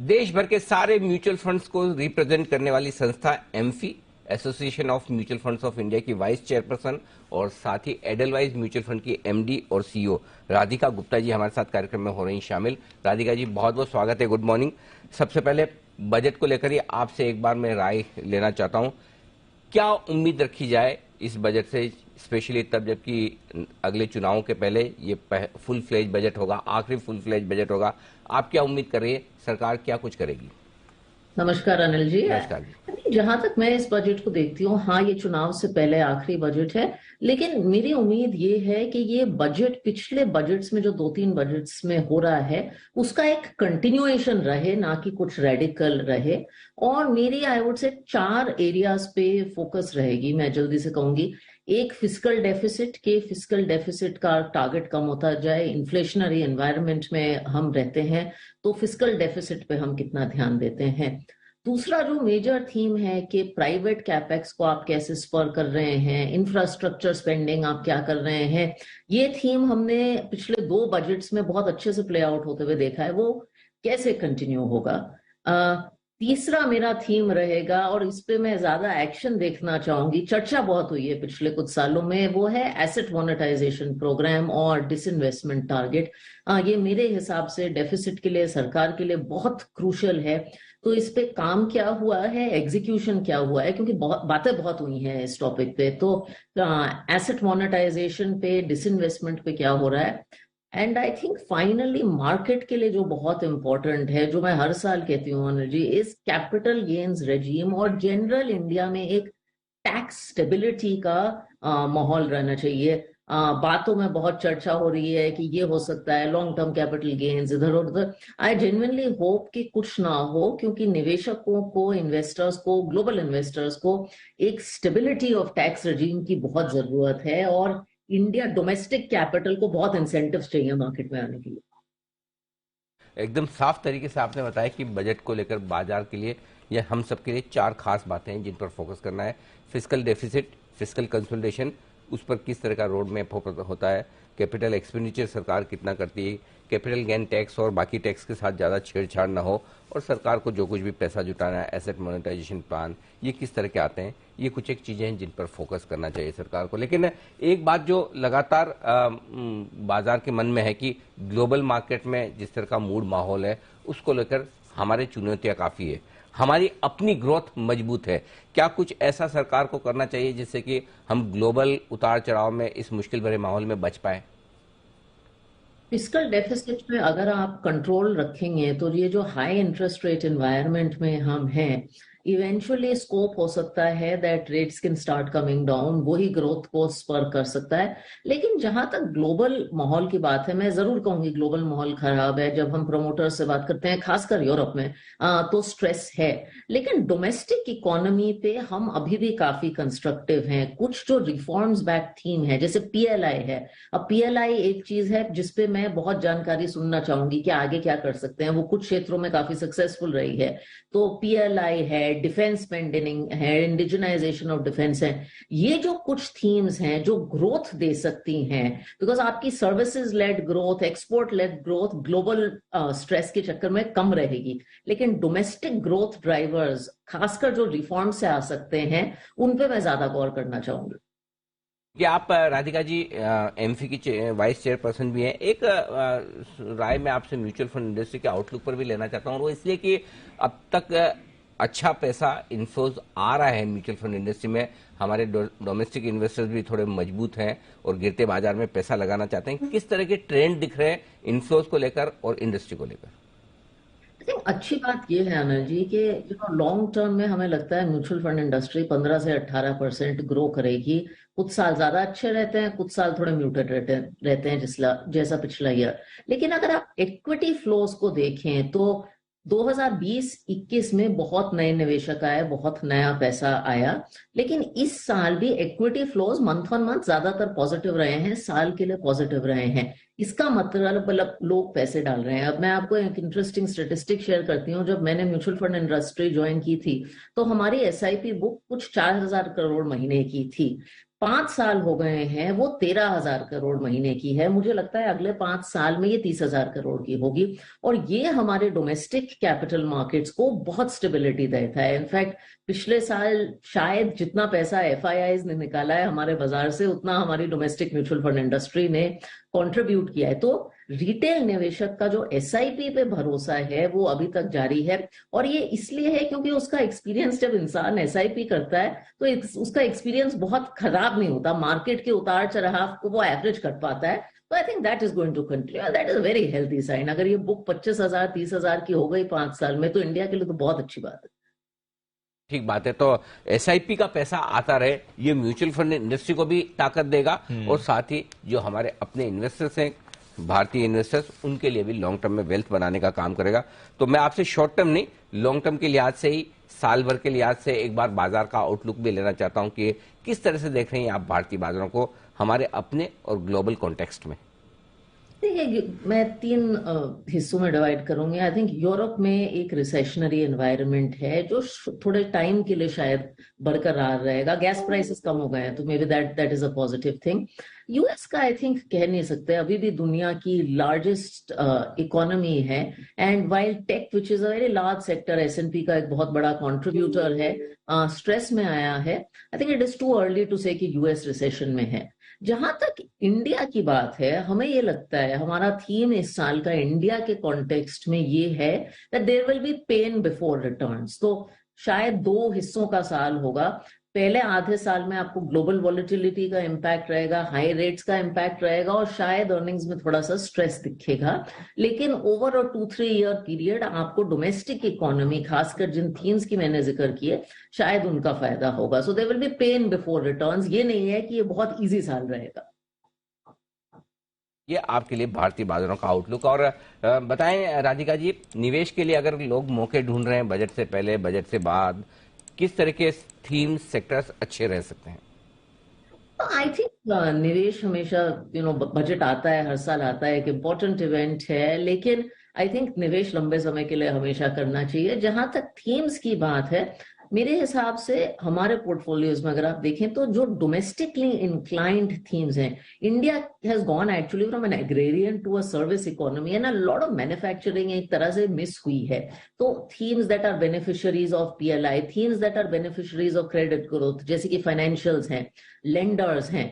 देश भर के सारे म्यूचुअल फंड्स को रिप्रेजेंट करने वाली संस्था AMFI, association of mutual funds of India की वाइस चेयरपर्सन और साथ ही एडलवाइज म्यूचुअल फंड की एमडी और सीईओ राधिका गुप्ता जी हमारे साथ कार्यक्रम में हो रही शामिल। राधिका जी, बहुत बहुत स्वागत है, गुड मॉर्निंग। सबसे पहले बजट को लेकर ही आपसे एक बार मैं राय लेना चाहता हूं, क्या उम्मीद रखी जाए इस बजट से, स्पेशली तब जबकि अगले चुनावों के पहले ये फुल फ्लेज बजट होगा, आखिरी फुल फ्लेज बजट होगा। आप क्या उम्मीद कर रही है, सरकार क्या कुछ करेगी? नमस्कार अनिल जी। नमस्कार जी। जहां तक मैं इस बजट को देखती हूँ, हाँ ये चुनाव से पहले आखिरी बजट है, लेकिन मेरी उम्मीद ये है कि ये बजट पिछले बजट्स में जो 2-3 बजट्स में हो रहा है उसका एक कंटिन्यूएशन रहे, ना कि कुछ रेडिकल रहे। और मेरी आई वुड से 4 एरियाज पे फोकस रहेगी। मैं जल्दी से कहूंगी, एक फिस्कल डेफिसिट का टारगेट कम होता जाए। इन्फ्लेशनरी एनवायरनमेंट में हम रहते हैं, तो फिस्कल डेफिसिट पे हम कितना ध्यान देते हैं। दूसरा जो मेजर थीम है कि प्राइवेट कैपेक्स को आप कैसे स्पर कर रहे हैं, इंफ्रास्ट्रक्चर स्पेंडिंग आप क्या कर रहे हैं, ये थीम हमने पिछले 2 बजट्स में बहुत अच्छे से प्ले आउट होते हुए देखा है। वो कैसे कंटिन्यू होगा। तीसरा मेरा थीम रहेगा, और इस पे मैं ज्यादा एक्शन देखना चाहूंगी, चर्चा बहुत हुई है पिछले कुछ सालों में, वो है एसेट मोनेटाइजेशन प्रोग्राम और डिसइन्वेस्टमेंट टारगेट। ये मेरे हिसाब से डेफिसिट के लिए, सरकार के लिए बहुत क्रूशियल है। तो इस पे काम क्या हुआ है, एग्जीक्यूशन क्या हुआ है, क्योंकि बातें बहुत हुई हैं इस टॉपिक पे। तो एसेट मोनेटाइजेशन पे, डिसइन्वेस्टमेंट पे क्या हो रहा है। And I think finally market के लिए जो बहुत इंपॉर्टेंट है, जो मैं हर साल कहती हूँ अनिल जी, इस कैपिटल गेन्स रेजीम और जनरल इंडिया में एक टैक्स स्टेबिलिटी का माहौल रहना चाहिए। बातों में बहुत चर्चा हो रही है कि ये हो सकता है लॉन्ग टर्म कैपिटल गेन्स इधर और उधर। आई जेन्युइनली होप कि कुछ ना हो, क्योंकि निवेशकों को, इन्वेस्टर्स को, ग्लोबल इन्वेस्टर्स को एक स्टेबिलिटी ऑफ टैक्स रेजीम की बहुत जरूरत है। और इंडिया डोमेस्टिक कैपिटल को बहुत इंसेंटिव्स चाहिए मार्केट में आने के लिए। एकदम साफ तरीके से आपने बताया कि बजट को लेकर बाजार के लिए या हम सबके लिए 4 खास बातें हैं जिन पर फोकस करना है। फिस्कल डेफिसिट, फिस्कल कंसोलिडेशन, उस पर किस तरह का रोड मैप होता है, कैपिटल एक्सपेंडिचर सरकार कितना करती है, कैपिटल गेन टैक्स और बाकी टैक्स के साथ ज़्यादा छेड़छाड़ ना हो, और सरकार को जो कुछ भी पैसा जुटाना है, एसेट मोनेटाइजेशन प्लान, ये किस तरह के आते हैं। ये कुछ एक चीज़ें हैं जिन पर फोकस करना चाहिए सरकार को। लेकिन एक बात जो लगातार बाजार के मन में है कि ग्लोबल मार्केट में जिस तरह का मूड माहौल है, उसको लेकर हमारे चुनौतियाँ काफ़ी है। हमारी अपनी ग्रोथ मजबूत है, क्या कुछ ऐसा सरकार को करना चाहिए जिससे कि हम ग्लोबल उतार चढ़ाव में इस मुश्किल भरे माहौल में बच पाए? फिस्कल डेफिसिट में अगर आप कंट्रोल रखेंगे, तो ये जो हाई इंटरेस्ट रेट एनवायरनमेंट में हम हैं, इवेंचुअली स्कोप हो सकता है that rates can start coming down, वही ग्रोथ को स्पर कर सकता है। लेकिन जहां तक ग्लोबल माहौल की बात है, मैं जरूर कहूंगी ग्लोबल माहौल खराब है। जब हम प्रमोटर से बात करते हैं, खासकर यूरोप में, तो स्ट्रेस है। लेकिन डोमेस्टिक इकोनॉमी पे हम अभी भी काफी कंस्ट्रक्टिव हैं। कुछ जो रिफॉर्म्स बैक थीम है, जैसे पीएलआई है। अब पीएलआई एक चीज है जिसपे मैं बहुत जानकारी सुनना चाहूंगी कि आगे क्या कर सकते हैं। वो कुछ क्षेत्रों में काफी सक्सेसफुल रही है। तो पीएलआई है, डिफेंस स्पेंडिंग है, इंडिजनाइजेशन ऑफ डिफेंस है। ये जो कुछ थीम्स हैं जो ग्रोथ दे सकती हैं, बिकॉज आपकी services led growth, export led growth global stress के चक्कर में कम रहेगी। लेकिन डोमेस्टिक ग्रोथ ड्राइवर्स, खासकर जो रिफॉर्म से आ सकते हैं, उन पे मैं ज्यादा गौर करना चाहूंगी। कि आप राधिका जी एमफी की वाइस चेयरपर्सन भी हैं, एक राय मैं आपसे म्यूचुअल फंड इंडस्ट्री के आउटलुक पर भी लेना चाहता हूँ, और वो इसलिए कि अब तक अच्छा पैसा इन्फ्लोज आ रहा है म्यूचुअल फंड इंडस्ट्री में। हमारे डोमेस्टिक इन्वेस्टर्स भी थोड़े मजबूत हैं और गिरते बाजार में पैसा लगाना चाहते हैं। किस तरह के ट्रेंड दिख रहे हैं इन्फ्लोज को लेकर और इंडस्ट्री को लेकर? आई थिंक अच्छी बात यह है अनिल जी कि लॉन्ग टर्म में हमें लगता है म्यूचुअल फंड इंडस्ट्री 15 से 18% ग्रो करेगी। कुछ साल ज्यादा अच्छे रहते हैं, कुछ साल थोड़े म्यूटेड रहते हैं, जैसा पिछला ईयर। लेकिन अगर आप इक्विटी फ्लोज को देखें, तो 2020-21 में बहुत नए निवेशक आए, बहुत नया पैसा आया। लेकिन इस साल भी equity flows month on month ज्यादातर पॉजिटिव रहे हैं, साल के लिए पॉजिटिव रहे हैं। इसका मतलब लोग पैसे डाल रहे हैं। अब मैं आपको एक इंटरेस्टिंग स्टेटिस्टिक शेयर करती हूँ। जब मैंने म्यूचुअल फंड इंडस्ट्री ज्वाइन की थी, तो हमारी एसआईपी बुक कुछ 4,000 करोड़ महीने की थी। 5 साल हो गए हैं, वो 13,000 करोड़ महीने की है। मुझे लगता है अगले 5 साल में ये 30,000 करोड़ की होगी। और ये हमारे डोमेस्टिक कैपिटल मार्केट्स को बहुत स्टेबिलिटी देता है। इनफैक्ट पिछले साल शायद जितना पैसा एफआईआईज ने निकाला है हमारे बाजार से, उतना हमारी डोमेस्टिक म्यूचुअल फंड इंडस्ट्री ने कंट्रीब्यूट किया है। तो रिटेल निवेशक का जो एसआईपी पे भरोसा है वो अभी तक जारी है। और ये इसलिए है क्योंकि उसका एक्सपीरियंस, जब इंसान एसआईपी करता है तो उसका एक्सपीरियंस बहुत खराब नहीं होता, मार्केट के उतार चढ़ाव को वो एवरेज कर पाता है। तो I think that is going to continue, that is a very healthy sign. अगर ये बुक 25,000 30,000 की हो गई 5 साल में, तो इंडिया के लिए तो बहुत अच्छी बात है। ठीक बात है। तो एसआईपी का पैसा आता रहे, ये म्यूचुअल फंड इंडस्ट्री को भी ताकत देगा और साथ ही जो हमारे अपने इन्वेस्टर्स हैं, भारतीय इन्वेस्टर्स, उनके लिए भी लॉन्ग टर्म में वेल्थ बनाने का काम करेगा। तो मैं आपसे शॉर्ट टर्म नहीं, लॉन्ग टर्म के लिहाज से ही, साल भर के लिहाज से एक बार बाजार का आउटलुक भी लेना चाहता हूं कि किस तरह से देख रहे हैं आप भारतीय बाजारों को हमारे अपने और ग्लोबल कॉन्टेक्स्ट में। देखिए, मैं 3 हिस्सों में डिवाइड करूंगी। आई थिंक यूरोप में एक रिसेशनरी एनवायरनमेंट है जो थोड़े टाइम के लिए शायद बरकरार रहेगा। गैस प्राइसेस कम हो गए हैं तो may be that is a positive thing. US का आई थिंक कह नहीं सकते, अभी भी दुनिया की लार्जेस्ट इकोनॉमी है। And while tech which is a very large sector, SNP का एक बहुत बड़ा कॉन्ट्रीब्यूटर है, स्ट्रेस में आया है। I think it is too early to say कि यूएस रिसेशन में है। जहां तक इंडिया की बात है, हमें ये लगता है, हमारा थीम इस साल का इंडिया के कॉन्टेक्स्ट में ये है that there will be pain before returns. तो शायद 2 हिस्सों का साल होगा। पहले आधे साल में आपको ग्लोबल वॉलेटिलिटी का इम्पैक्ट रहेगा, हाई रेट्स का इम्पैक्ट रहेगा और शायद अर्निंग्स में थोड़ा सा स्ट्रेस दिखेगा। लेकिन ओवर और 2-3 ईयर पीरियड आपको डोमेस्टिक इकोनॉमी, खासकर जिन थीम्स की मैंने जिक्र किए, शायद उनका फायदा होगा। So there will be pain before returns. ये नहीं है कि ये बहुत इजी साल रहेगा। ये आपके लिए भारतीय बाजारों का आउटलुक। और बताएं राधिका जी, निवेश के लिए अगर लोग मौके ढूंढ रहे हैं बजट से पहले, बजट से बाद, किस तरह के थीम सेक्टर्स अच्छे रह सकते हैं? आई थिंक निवेश हमेशा, बजट आता है, हर साल आता है, एक इम्पोर्टेंट इवेंट है। लेकिन आई थिंक निवेश लंबे समय के लिए हमेशा करना चाहिए। जहां तक थीम्स की बात है, मेरे हिसाब से हमारे पोर्टफोलियोज में अगर आप देखें तो जो डोमेस्टिकली इंक्लाइंड थीम्स हैं, India has gone actually from an agrarian to a service economy and a lot of manufacturing एक तरह से मिस हुई है। तो themes that are beneficiaries of PLI, themes that are beneficiaries of credit growth, जैसे कि financials हैं, lenders हैं,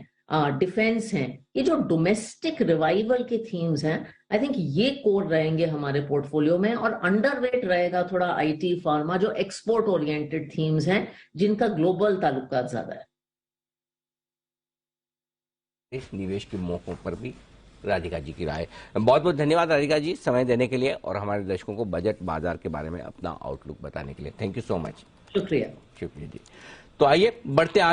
डिफेंस हैं, ये जो डोमेस्टिक रिवाइवल के थीम्स हैं, आई थिंक ये कोर रहेंगे हमारे पोर्टफोलियो में। और अंडरवेट रहेगा थोड़ा आईटी, फार्मा, जो एक्सपोर्ट ओरिएंटेड थीम्स हैं, जिनका ग्लोबल ताल्लुकात ज्यादा है। इस निवेश के मौकों पर भी राधिका जी की राय। बहुत बहुत धन्यवाद राधिका जी, समय देने के लिए और हमारे दर्शकों को बजट बाजार के बारे में अपना आउटलुक बताने के लिए। Thank you so much. शुक्रिया। शुक्रिया जी। तो आइए बढ़ते आगे।